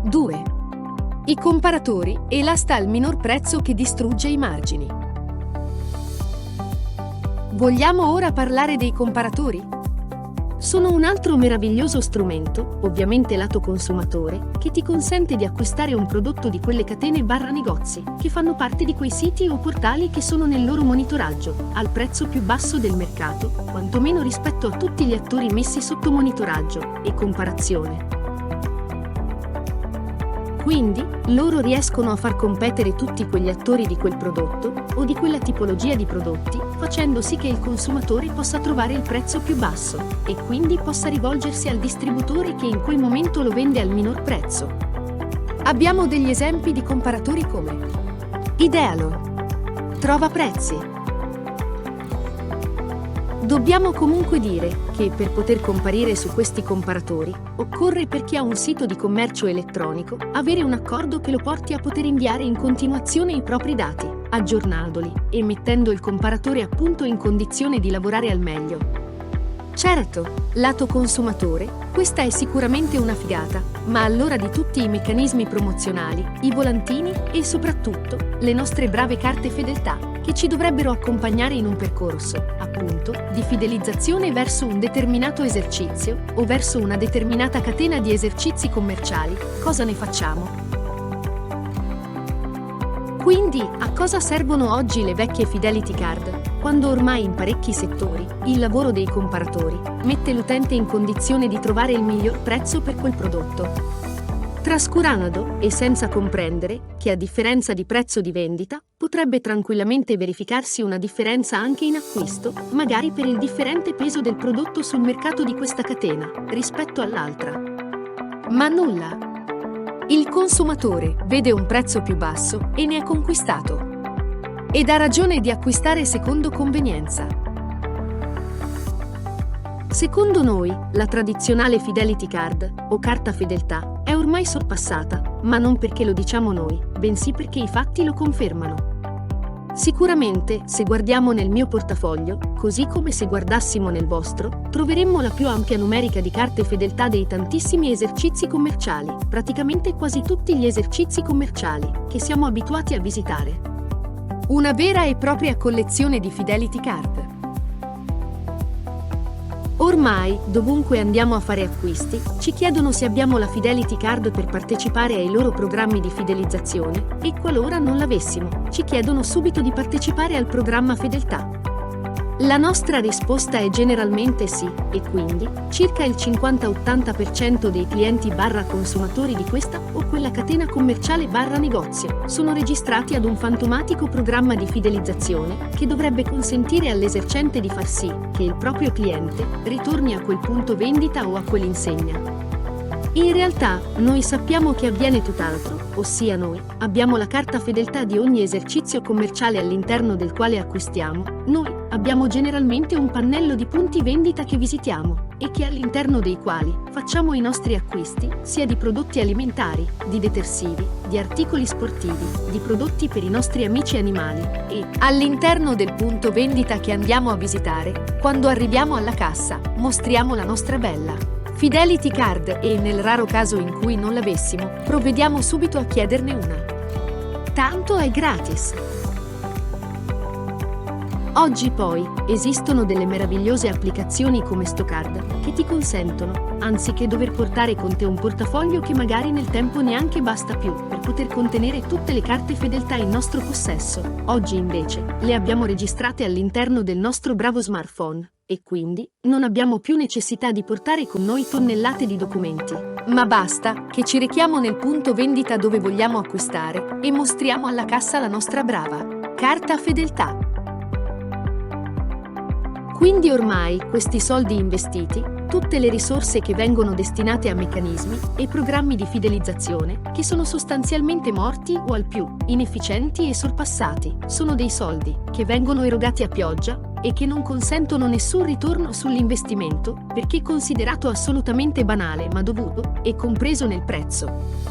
Due. I comparatori e l'asta al minor prezzo che distrugge i margini. Vogliamo ora parlare dei comparatori? Sono un altro meraviglioso strumento, ovviamente lato consumatore, che ti consente di acquistare un prodotto di quelle catene/negozi, che fanno parte di quei siti o portali che sono nel loro monitoraggio, al prezzo più basso del mercato, quantomeno rispetto a tutti gli attori messi sotto monitoraggio e comparazione. Quindi, loro riescono a far competere tutti quegli attori di quel prodotto o di quella tipologia di prodotti, facendo sì che il consumatore possa trovare il prezzo più basso e quindi possa rivolgersi al distributore che in quel momento lo vende al minor prezzo. Abbiamo degli esempi di comparatori come Idealo, Trova Prezzi. Dobbiamo comunque dire che per poter comparire su questi comparatori occorre, per chi ha un sito di commercio elettronico, avere un accordo che lo porti a poter inviare in continuazione i propri dati, aggiornandoli e mettendo il comparatore appunto in condizione di lavorare al meglio. Certo, lato consumatore, questa è sicuramente una figata, ma allora di tutti i meccanismi promozionali, i volantini e soprattutto le nostre brave carte fedeltà, che ci dovrebbero accompagnare in un percorso, appunto, di fidelizzazione verso un determinato esercizio o verso una determinata catena di esercizi commerciali, cosa ne facciamo? Quindi, a cosa servono oggi le vecchie Fidelity Card, quando ormai in parecchi settori il lavoro dei comparatori mette l'utente in condizione di trovare il miglior prezzo per quel prodotto? Trascurando e senza comprendere che a differenza di prezzo di vendita potrebbe tranquillamente verificarsi una differenza anche in acquisto, magari per il differente peso del prodotto sul mercato di questa catena rispetto all'altra. Ma nulla. Il consumatore vede un prezzo più basso e ne è conquistato. Ed ha ragione di acquistare secondo convenienza. Secondo noi, la tradizionale Fidelity Card, o carta fedeltà, è ormai sorpassata, ma non perché lo diciamo noi, bensì perché i fatti lo confermano. Sicuramente, se guardiamo nel mio portafoglio, così come se guardassimo nel vostro, troveremmo la più ampia numerica di carte fedeltà dei tantissimi esercizi commerciali, praticamente quasi tutti gli esercizi commerciali, che siamo abituati a visitare. Una vera e propria collezione di Fidelity Card. Ormai, dovunque andiamo a fare acquisti, ci chiedono se abbiamo la Fidelity Card per partecipare ai loro programmi di fidelizzazione e qualora non l'avessimo, ci chiedono subito di partecipare al programma Fedeltà. La nostra risposta è generalmente sì, e quindi circa il 50-80% dei clienti/consumatori di questa o quella catena commerciale/negozio sono registrati ad un fantomatico programma di fidelizzazione che dovrebbe consentire all'esercente di far sì che il proprio cliente ritorni a quel punto vendita o a quell'insegna. In realtà, noi sappiamo che avviene tutt'altro, ossia noi abbiamo la carta fedeltà di ogni esercizio commerciale all'interno del quale acquistiamo, noi abbiamo generalmente un pannello di punti vendita che visitiamo e che all'interno dei quali facciamo i nostri acquisti, sia di prodotti alimentari, di detersivi, di articoli sportivi, di prodotti per i nostri amici animali e, all'interno del punto vendita che andiamo a visitare, quando arriviamo alla cassa, mostriamo la nostra bella Fidelity Card e, nel raro caso in cui non l'avessimo, provvediamo subito a chiederne una. Tanto è gratis. Oggi poi esistono delle meravigliose applicazioni come Stocard che ti consentono, anziché dover portare con te un portafoglio che magari nel tempo neanche basta più per poter contenere tutte le carte fedeltà in nostro possesso, oggi invece le abbiamo registrate all'interno del nostro bravo smartphone e quindi non abbiamo più necessità di portare con noi tonnellate di documenti, ma basta che ci rechiamo nel punto vendita dove vogliamo acquistare e mostriamo alla cassa la nostra brava carta fedeltà. Quindi ormai questi soldi investiti, tutte le risorse che vengono destinate a meccanismi e programmi di fidelizzazione, che sono sostanzialmente morti o al più inefficienti e sorpassati, sono dei soldi che vengono erogati a pioggia e che non consentono nessun ritorno sull'investimento, perché considerato assolutamente banale ma dovuto e compreso nel prezzo.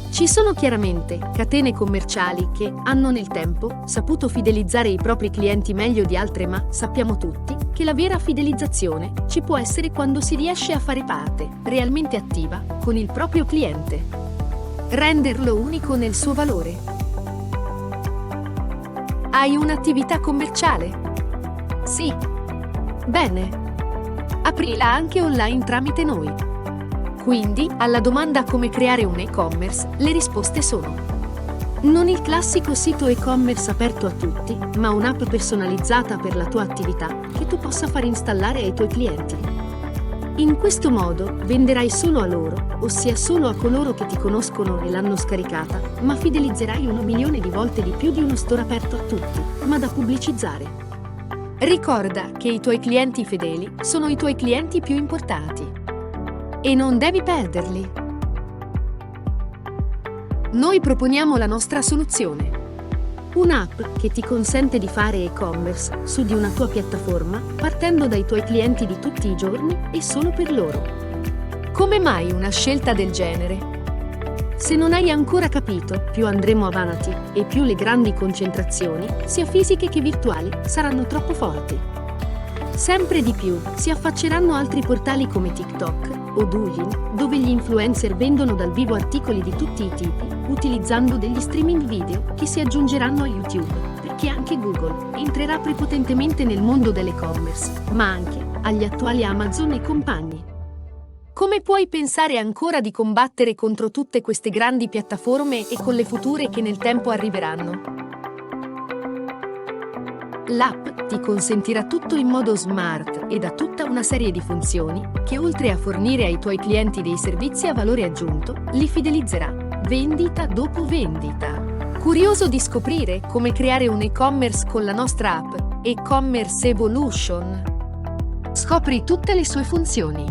Ci sono chiaramente catene commerciali che hanno nel tempo saputo fidelizzare i propri clienti meglio di altre, ma sappiamo tutti che la vera fidelizzazione ci può essere quando si riesce a fare parte realmente attiva con il proprio cliente. Renderlo unico nel suo valore. Hai un'attività commerciale? Sì. Bene. Aprila anche online tramite noi. Quindi, alla domanda come creare un e-commerce, le risposte sono: non il classico sito e-commerce aperto a tutti, ma un'app personalizzata per la tua attività che tu possa far installare ai tuoi clienti. In questo modo venderai solo a loro, ossia solo a coloro che ti conoscono e l'hanno scaricata, ma fidelizzerai 1 milione di volte di più di uno store aperto a tutti, ma da pubblicizzare. Ricorda che i tuoi clienti fedeli sono i tuoi clienti più importanti. E non devi perderli. Noi proponiamo la nostra soluzione. Un'app che ti consente di fare e-commerce su di una tua piattaforma partendo dai tuoi clienti di tutti i giorni e solo per loro. Come mai una scelta del genere? Se non hai ancora capito, più andremo avanti e più le grandi concentrazioni, sia fisiche che virtuali, saranno troppo forti. Sempre di più si affacceranno altri portali come TikTok o Douyin, dove gli influencer vendono dal vivo articoli di tutti i tipi, utilizzando degli streaming video che si aggiungeranno a YouTube, perché anche Google entrerà prepotentemente nel mondo dell'e-commerce, ma anche agli attuali Amazon e compagni. Come puoi pensare ancora di combattere contro tutte queste grandi piattaforme e con le future che nel tempo arriveranno? L'app ti consentirà tutto in modo smart ed ha tutta una serie di funzioni che, oltre a fornire ai tuoi clienti dei servizi a valore aggiunto, li fidelizzerà, vendita dopo vendita. Curioso di scoprire come creare un e-commerce con la nostra app, E-commerce Evolution? Scopri tutte le sue funzioni.